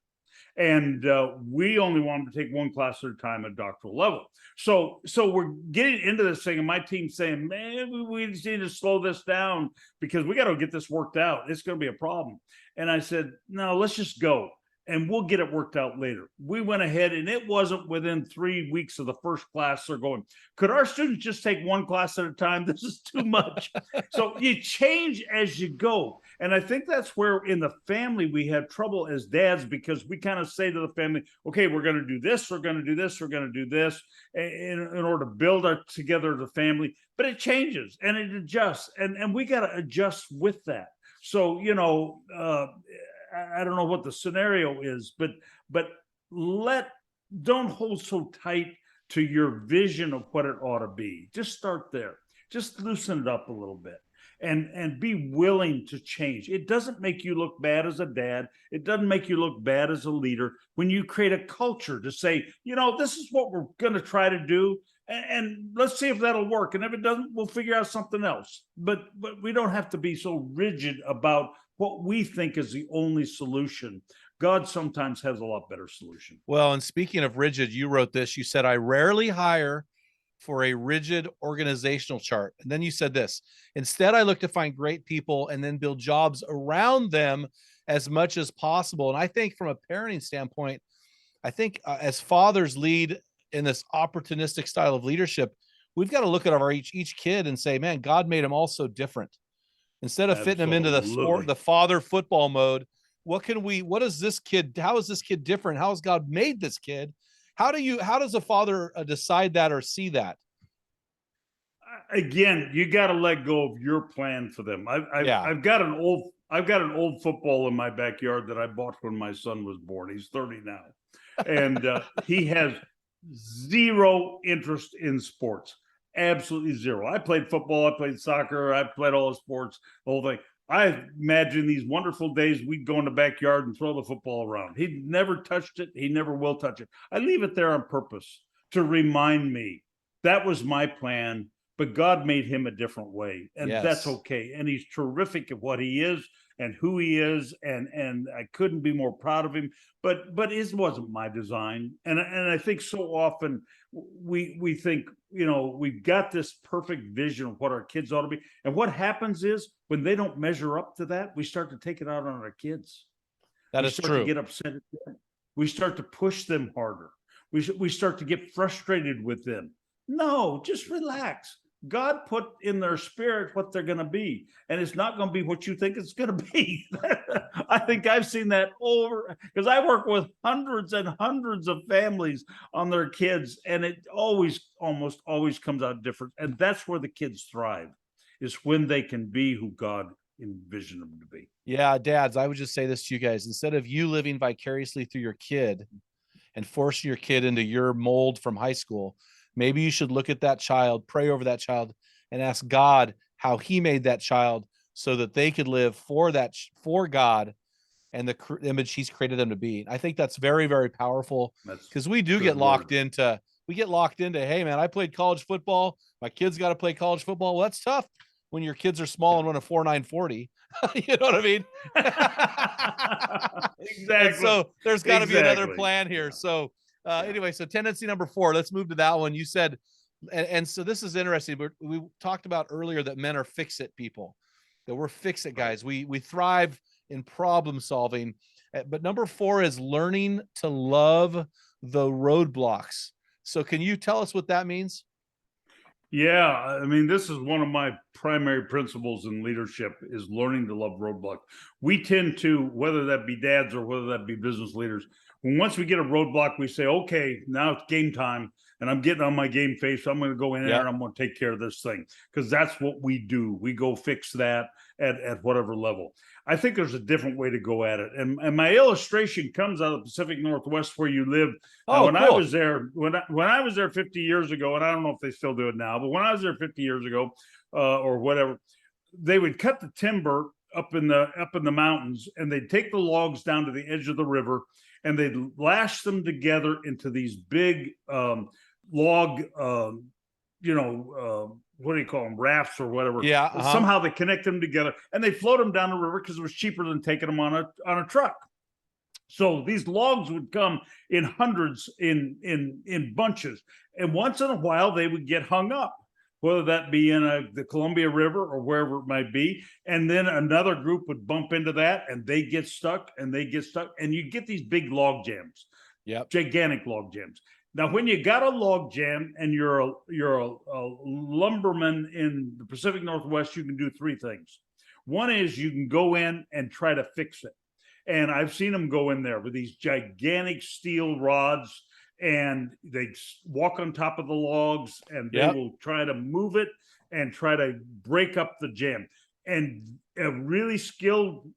And we only wanted to take 1 class at a time at doctoral level. So we're getting into this thing, and my team's saying, man, we just need to slow this down because we got to get this worked out. It's going to be a problem. And I said, no, let's just go. And we'll get it worked out later. We went ahead, and it wasn't within 3 weeks of the first class. They're going, could our students just take 1 class at a time? This is too much. So you change as you go. And I think that's where in the family we have trouble as dads, because we kind of say to the family, okay, we're going to do this, we're going to do this, we're going to do this in order to build together the family. But it changes and it adjusts. And we got to adjust with that. So, I don't know what the scenario is, but don't hold so tight to your vision of what it ought to be. Just start there. Just loosen it up a little bit and be willing to change. It doesn't make you look bad as a dad. It doesn't make you look bad as a leader when you create a culture to say, this is what we're going to try to do. And let's see if that'll work. And if it doesn't, we'll figure out something else. But we don't have to be so rigid about what we think is the only solution. God sometimes has a lot better solution. Well, and speaking of rigid, you wrote this. You said, I rarely hire for a rigid organizational chart. And then you said this, instead, I look to find great people and then build jobs around them as much as possible. And I think from a parenting standpoint, as fathers lead in this opportunistic style of leadership, we've got to look at each kid and say, man, God made them all so different. Instead of fitting them into the father football mode, how is this kid different? How has God made this kid? How does a father decide that or see that? Again, you got to let go of your plan for them. I've got an old football in my backyard that I bought when my son was born. He's 30 now. And he has zero interest in sports. Absolutely zero. I played football, I played soccer, I played all the sports, the whole thing. I imagine these wonderful days we'd go in the backyard and throw the football around. He never touched it. He never will touch it. I leave it there on purpose to remind me that was my plan, but God made him a different way. And that's okay. And he's terrific at what he is and who he is. And I couldn't be more proud of him, but it wasn't my design. And I think so often we think, we've got this perfect vision of what our kids ought to be. And what happens is when they don't measure up to that, we start to take it out on our kids. That is true. To get upset at them. We start to push them harder. We start to get frustrated with them. No, just relax. God put in their spirit what they're going to be, and it's not going to be what you think it's going to be. I think I've seen that over, because I work with hundreds and hundreds of families on their kids, and it almost always comes out different. And that's where the kids thrive, is when they can be who God envisioned them to be. Yeah, dads, I would just say this to you guys. Instead of you living vicariously through your kid and forcing your kid into your mold from high school, maybe you should look at that child, pray over that child, and ask God how he made that child so that they could live for God and the image he's created them to be. I think that's very, very powerful, because we get locked into, hey man, I played college football. My kid's got to play college football. Well, that's tough. when your kids are small and run a 4.940. You know what I mean? Exactly. And so there's got to be another plan here. Yeah. So anyway, so tendency number 4, let's move to that one. You said, and so this is interesting, but we talked about earlier that men are fix-it people, that we're fix-it guys. We thrive in problem solving. But number 4 is learning to love the roadblocks. So can you tell us what that means? Yeah, I mean, this is one of my primary principles in leadership is learning to love roadblocks. We tend to, whether that be dads or whether that be business leaders, once we get a roadblock, we say, okay, now it's game time and I'm getting on my game face. So I'm going to go in there and I'm going to take care of this thing, because that's what we do. We go fix that at whatever level. I think there's a different way to go at it. And my illustration comes out of the Pacific Northwest where you live. When cool. I was there, when I was there 50 years ago, and I don't know if they still do it now, but when I was there 50 years ago or whatever, they would cut the timber up in the mountains, and they'd take the logs down to the edge of the river, and they'd lash them together into these big log, what do you call them, rafts or whatever. Yeah. Somehow they connect them together, and they float them down the river because it was cheaper than taking them on a truck. So these logs would come in hundreds, in bunches, and once in a while they would get hung up, whether that be in the Columbia River or wherever it might be. And then another group would bump into that, and they get stuck, and you get these big log jams, gigantic log jams. Now, when you got a log jam and you're a lumberman in the Pacific Northwest, you can do 3 things. One is you can go in and try to fix it. And I've seen them go in there with these gigantic steel rods, and they walk on top of the logs, and they will try to move it and try to break up the jam. And a really skilled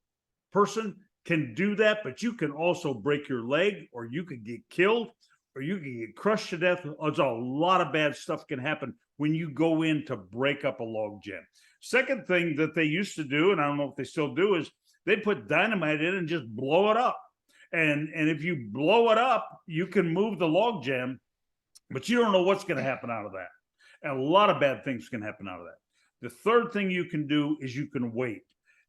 person can do that, but you can also break your leg, or you could get killed, or you can get crushed to death. There's a lot of bad stuff can happen when you go in to break up a log jam. Second thing that they used to do, and I don't know if they still do, is they put dynamite in and just blow it up. And if you blow it up, you can move the log jam, but you don't know what's going to happen out of that. And a lot of bad things can happen out of that. The third thing you can do is you can wait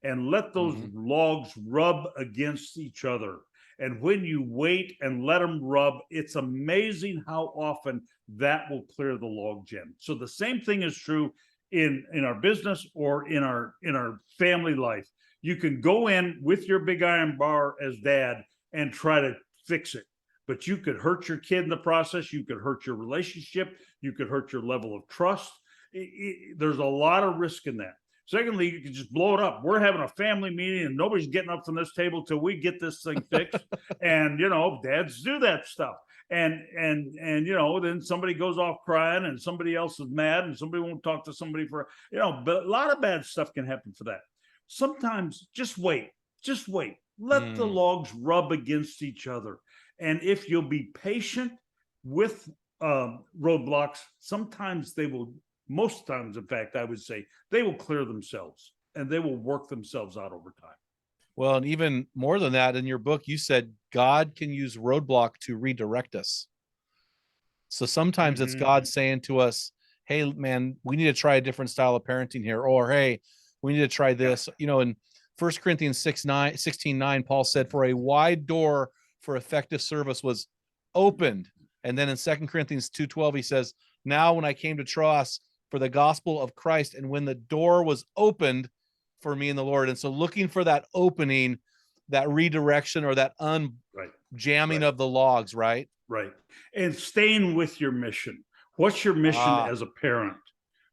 and let those logs rub against each other. And when you wait and let them rub, it's amazing how often that will clear the log jam. So the same thing is true in our business or in our family life. You can go in with your big iron bar as dad and try to fix it, but you could hurt your kid in the process. You could hurt your relationship. You could hurt your level of trust. There's a lot of risk in that. Secondly, you can just blow it up. We're having a family meeting and nobody's getting up from this table till we get this thing fixed. And, dads do that stuff. And then somebody goes off crying and somebody else is mad and somebody won't talk to somebody but a lot of bad stuff can happen for that. Sometimes just wait. Let the logs rub against each other. And if you'll be patient with roadblocks, sometimes they will, most times, in fact, I would say they will clear themselves and they will work themselves out over time. Well, and even more than that, in your book, you said God can use roadblock to redirect us. So sometimes it's God saying to us, hey, man, we need to try a different style of parenting here. Or, hey, we need to try this. In 1 Corinthians 16:9, Paul said, for a wide door for effective service was opened. And then in 2 Corinthians 2:12, he says, now when I came to Troas for the gospel of Christ, and when the door was opened for me in the Lord. And so looking for that opening, that redirection, or that jamming of the logs, right? Right. And staying with your mission. What's your mission as a parent?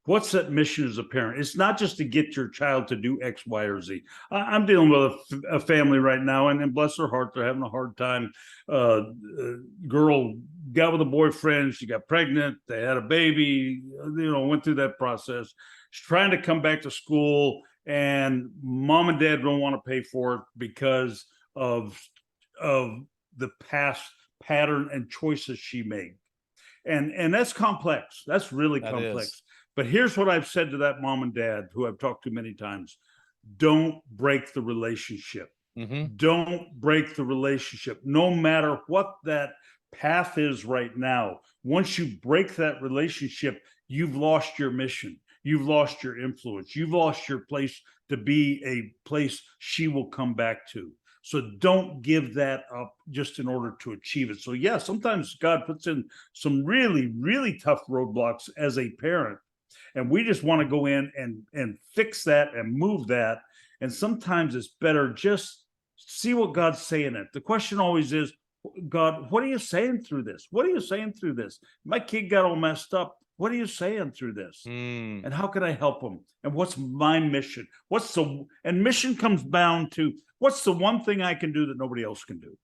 What's that mission as a parent? It's not just to get your child to do X, Y, or Z. I'm dealing with a family right now, and bless their heart, they're having a hard time. Girl got with a boyfriend, she got pregnant, they had a baby, went through that process. She's trying to come back to school, and mom and dad don't want to pay for it because of the past pattern and choices she made. And that's complex. That's really complex. But here's what I've said to that mom and dad, who I've talked to many times. Don't break the relationship. Don't break the relationship, no matter what that path is right now. Once you break that relationship, you've lost your mission. you've lost your influence. You've lost your place to be a place she will come back to. So don't give that up just in order to achieve it. So yeah, sometimes God puts in some really, really tough roadblocks as a parent. And we just want to go in and fix that and move that. And sometimes it's better just see what God's saying in it. The question always is, God, what are you saying through this? What are you saying through this? My kid got all messed up. What are you saying through this? And how can I help them? And what's my mission? And mission comes down to what's the one thing I can do that nobody else can do?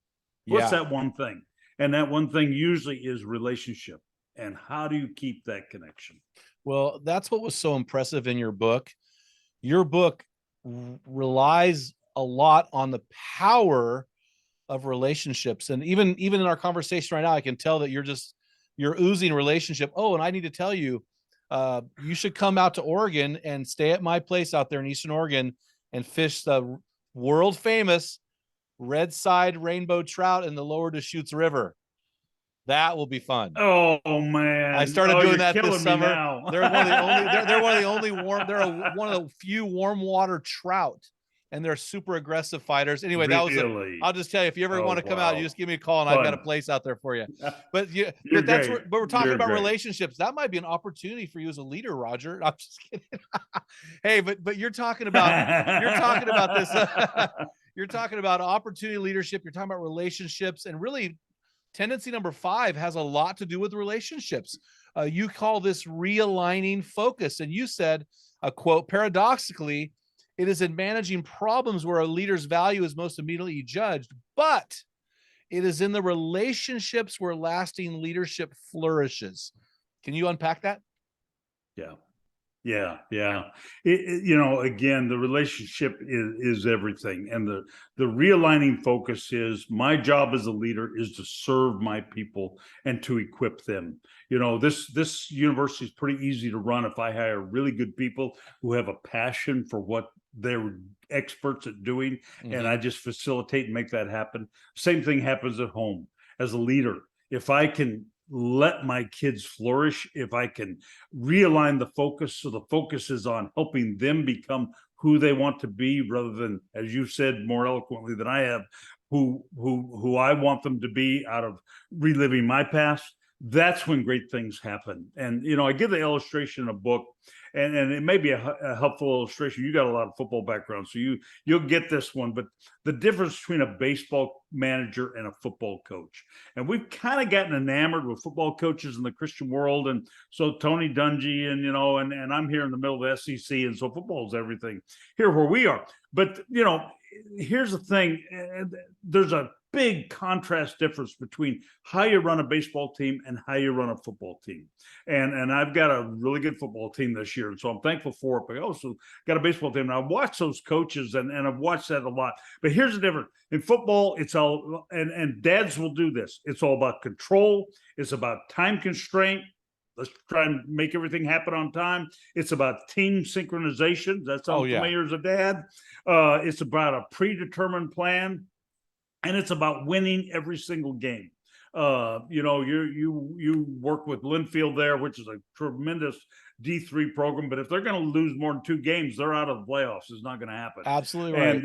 What's that one thing? And that one thing usually is relationship. And how do you keep that connection? Well, that's what was so impressive in your book. Your book relies a lot on the power of relationships. And even in our conversation right now, I can tell that you're oozing relationship. Oh, and I need to tell you, you should come out to Oregon and stay at my place out there in Eastern Oregon and fish the world famous red side rainbow trout in the lower Deschutes River. That will be fun. Oh man! I started doing that this summer. They're one of the few warm water trout, and they're super aggressive fighters. Anyway, I'll just tell you, if you ever want to come out, you just give me a call, and I've got a place out there for you. But we're talking about relationships. That might be an opportunity for you as a leader, Roger. I'm just kidding. Hey, but you're talking about this. You're talking about opportunity leadership. You're talking about relationships, and really, tendency number 5 has a lot to do with relationships. You call this realigning focus. And you said, a quote, paradoxically, it is in managing problems where a leader's value is most immediately judged, but it is in the relationships where lasting leadership flourishes. Can you unpack that? Yeah. Again, the relationship is everything. And the realigning focus is my job as a leader is to serve my people and to equip them. This university is pretty easy to run if I hire really good people who have a passion for what they're experts at doing. And I just facilitate and make that happen. Same thing happens at home as a leader. If I can let my kids flourish, if I can realign the focus so the focus is on helping them become who they want to be, rather than, as you said more eloquently than I have, who I want them to be out of reliving my past, that's when great things happen. And I give the illustration in a book, and it may be a helpful illustration. You got a lot of football background, so you'll get this one. But the difference between a baseball manager and a football coach, and we've kind of gotten enamored with football coaches in the Christian world, and so Tony Dungy, and I'm here in the middle of the SEC, and so football is everything here where we are. But here's the thing: there's a big contrast difference between how you run a baseball team and how you run a football team. And I've got a really good football team this year, and so I'm thankful for it. But I also got a baseball team, and I've watched those coaches, and I've watched that a lot. But here's the difference. In football, it's all, and dads will do this. It's all about control. It's about time constraint. Let's try and make everything happen on time. It's about team synchronization. That's how familiar as a dad. It's about a predetermined plan. And it's about winning every single game. You work with Linfield there, which is a tremendous D3 program. But if they're going to lose more than 2 games, they're out of the playoffs. It's not going to happen. Absolutely right.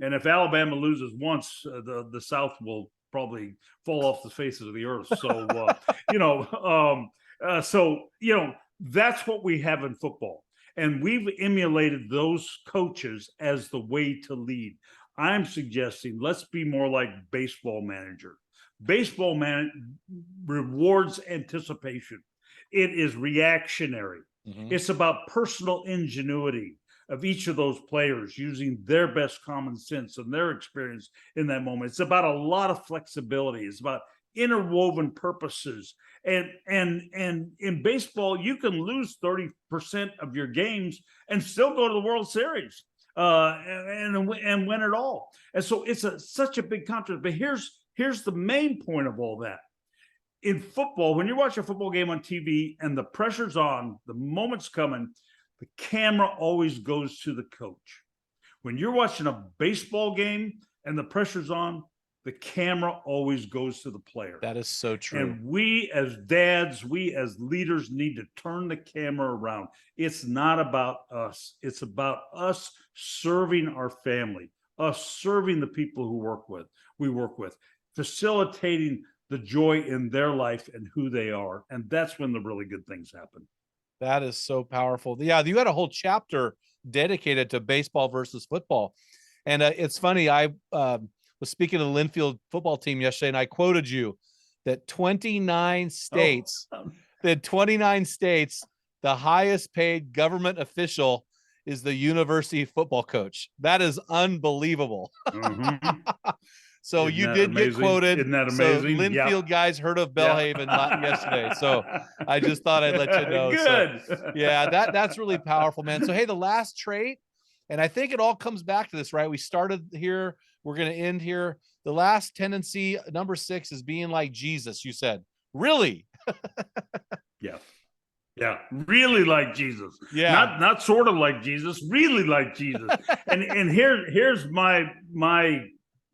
And if Alabama loses once, the South will probably fall off the faces of the earth. So that's what we have in football, and we've emulated those coaches as the way to lead. I'm suggesting let's be more like baseball manager. Baseball rewards anticipation. It is reactionary. It's about personal ingenuity of each of those players using their best common sense and their experience in that moment. It's about a lot of flexibility. It's about interwoven purposes. And in baseball, you can lose 30% of your games and still go to the World Series. And win it all. And so it's such a big contrast. But here's the main point of all that. In football, when you watch a football game on TV and the pressure's on, the moment's coming, the camera always goes to the coach. When you're watching a baseball game and the pressure's on, the camera always goes to the player. That is so true. And we as dads, we as leaders need to turn the camera around. It's not about us. It's about us serving our family, us serving the people we work with, facilitating the joy in their life and who they are. And that's when the really good things happen. That is so powerful. Yeah, you had a whole chapter dedicated to baseball versus football. And it's funny, I was speaking to the Linfield football team yesterday, and I quoted you that 29 states, the highest paid government official is the university football coach. That is unbelievable. Mm-hmm. So you did get quoted. Isn't that amazing? So Linfield guys heard of Belhaven yesterday. So I just thought I'd let you know. Good. So, yeah, that's really powerful, man. So, hey, the last trait, and I think it all comes back to this, right? We started here. We're going to end here. The last tendency, number 6, is being like Jesus, you said. Really? Yeah. Yeah. Really like Jesus. Yeah. Not sort of like Jesus, really like Jesus. and here's my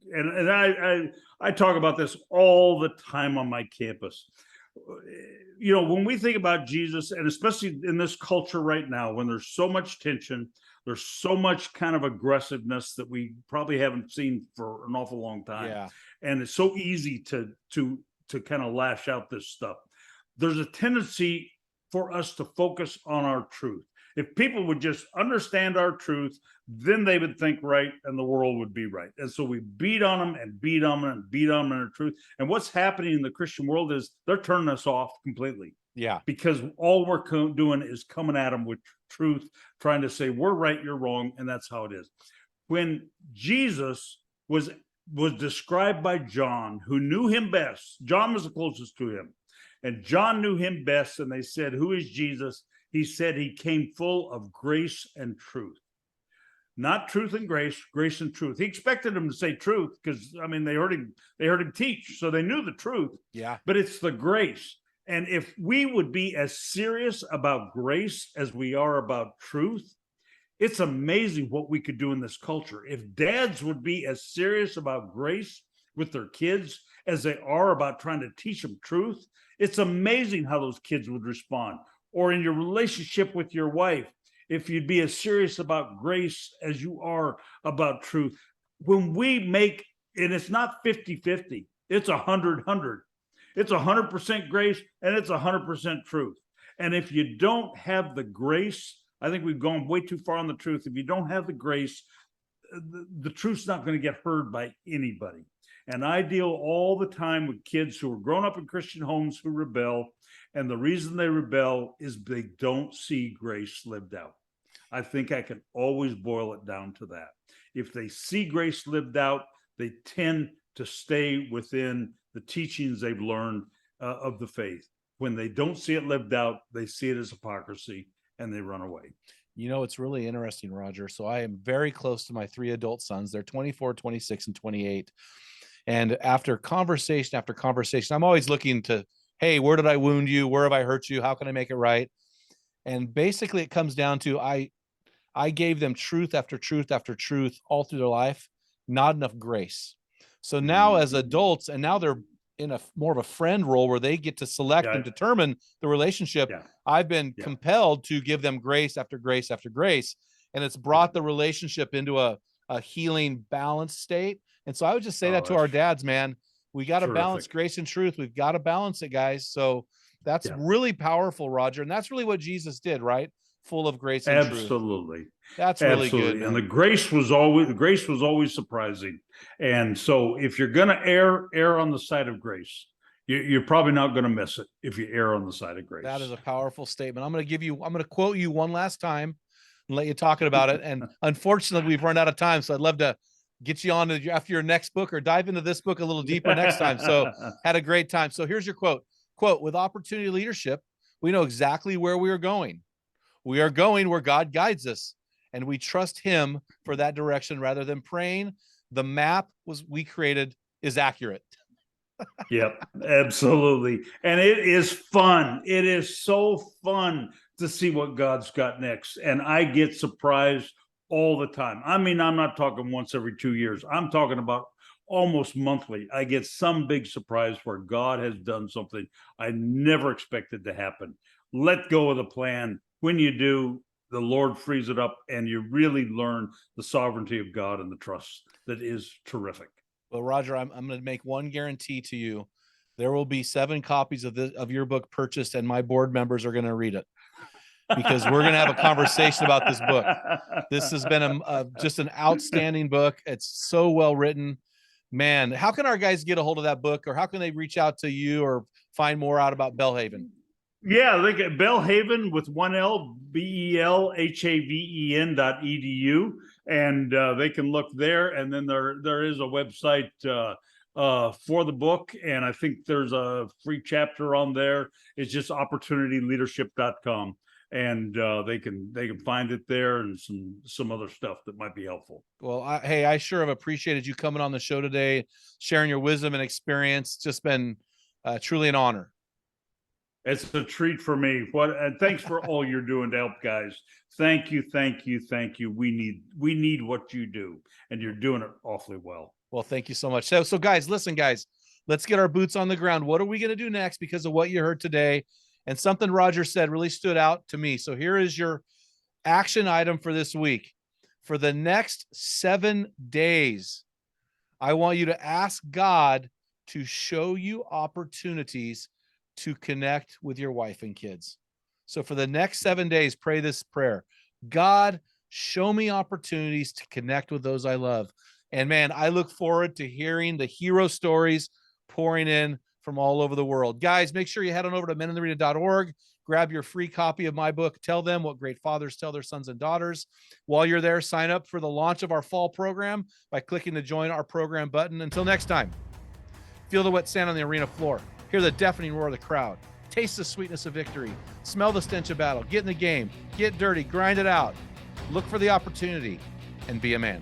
and I talk about this all the time on my campus. You know, when we think about Jesus, and especially in this culture right now, when there's so much tension, there's so much kind of aggressiveness that we probably haven't seen for an awful long time. Yeah. And it's so easy to kind of lash out this stuff. There's a tendency for us to focus on our truth. If people would just understand our truth, then they would think right and the world would be right. And so we beat on them and beat on them and beat on them in our truth. And what's happening in the Christian world is they're turning us off completely. Yeah. Because all we're doing is coming at them with truth, trying to say, we're right, you're wrong. And that's how it is. When Jesus was described by John, who knew him best, John was the closest to him. And John knew him best. And they said, who is Jesus? He said he came full of grace and truth. Not truth and grace, grace and truth. He expected them to say truth because, I mean, they heard him teach, so they knew the truth. Yeah. But it's the grace. And if we would be as serious about grace as we are about truth, it's amazing what we could do in this culture. If dads would be as serious about grace with their kids as they are about trying to teach them truth, it's amazing how those kids would respond. Or in your relationship with your wife, if you'd be as serious about grace as you are about truth. When we make, and it's not 50-50, it's 100-100. It's 100% grace and it's 100% truth. And if you don't have the grace, I think we've gone way too far on the truth. If you don't have the grace, the truth's not going to get heard by anybody. And I deal all the time with kids who are grown up in Christian homes who rebel. And the reason they rebel is they don't see grace lived out. I think I can always boil it down to that. If they see grace lived out, they tend to stay within the teachings they've learned of the faith. When they don't see it lived out, they see it as hypocrisy and they run away. You know, it's really interesting, Roger. So I am very close to my 3 adult sons. They're 24, 26, and 28. And after conversation after conversation, I'm always looking to, hey, where did I wound you? Where have I hurt you? How can I make it right? And basically it comes down to, I gave them truth after truth after truth all through their life, not enough grace. So now as adults, and now they're in a more of a friend role where they get to select and determine the relationship. I've been compelled to give them grace after grace after grace. And it's brought the relationship into a healing, balanced state. And so I would just say that to our dads, man, we got to balance grace and truth. We've got to balance it, guys. So that's really powerful, Roger. And that's really what Jesus did, right? Full of grace and truth. Absolutely. That's really good. And the grace was always surprising. And so if you're going to err on the side of grace, you're probably not going to miss it if you err on the side of grace. That is a powerful statement. I'm going to quote you one last time and let you talk about it. And unfortunately, we've run out of time. So I'd love to get you on after your next book or dive into this book a little deeper next time. So had a great time. So here's your quote. Quote, with opportunity leadership, we know exactly where we are going. We are going where God guides us, and we trust him for that direction rather than praying the map we created is accurate. Yep, absolutely. And it is fun. It is so fun to see what God's got next. And I get surprised all the time. I mean, I'm not talking once every 2 years. I'm talking about almost monthly, I get some big surprise where God has done something I never expected to happen. Let go of the plan. When you do, the Lord frees it up, and you really learn the sovereignty of God and the trust that is terrific. Well, Roger, I'm going to make one guarantee to you. There will be 7 copies of your book purchased, and my board members are going to read it, because we're going to have a conversation about this book. This has been just an outstanding book. It's so well written. Man, how can our guys get a hold of that book, or how can they reach out to you or find more out about Belhaven? Yeah, they get Belhaven with 1 L, BELHAVEN.edu, and they can look there. And then there is a website for the book, and I think there's a free chapter on there. It's just opportunityleadership.com. And they can find it there, and some other stuff that might be helpful. Well, I sure have appreciated you coming on the show today, sharing your wisdom and experience. Just been truly an honor. It's a treat for me. And thanks for all you're doing to help guys. Thank you. We need what you do, and you're doing it awfully well. Well, thank you so much. So guys, listen, guys, let's get our boots on the ground. What are we going to do next because of what you heard today? And something Roger said really stood out to me. So here is your action item for this week. For the next 7 days, I want you to ask God to show you opportunities to connect with your wife and kids. So for the next 7 days, pray this prayer. God, show me opportunities to connect with those I love. And man, I look forward to hearing the hero stories pouring in from all over the world. Guys, make sure you head on over to meninthearena.org, grab your free copy of my book, Tell Them What Great Fathers Tell Their Sons and Daughters. While you're there, sign up for the launch of our fall program by clicking the Join Our Program button. Until next time, feel the wet sand on the arena floor, hear the deafening roar of the crowd, taste the sweetness of victory, smell the stench of battle, get in the game, get dirty, grind it out, look for the opportunity, and be a man.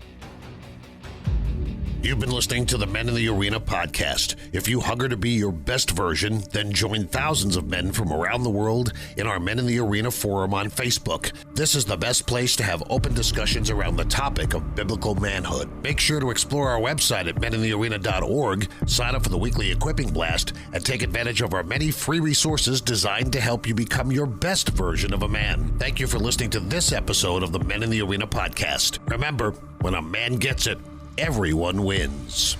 You've been listening to the Men in the Arena podcast. If you hunger to be your best version, then join thousands of men from around the world in our Men in the Arena forum on Facebook. This is the best place to have open discussions around the topic of biblical manhood. Make sure to explore our website at meninthearena.org, sign up for the weekly equipping blast, and take advantage of our many free resources designed to help you become your best version of a man. Thank you for listening to this episode of the Men in the Arena podcast. Remember, when a man gets it, everyone wins.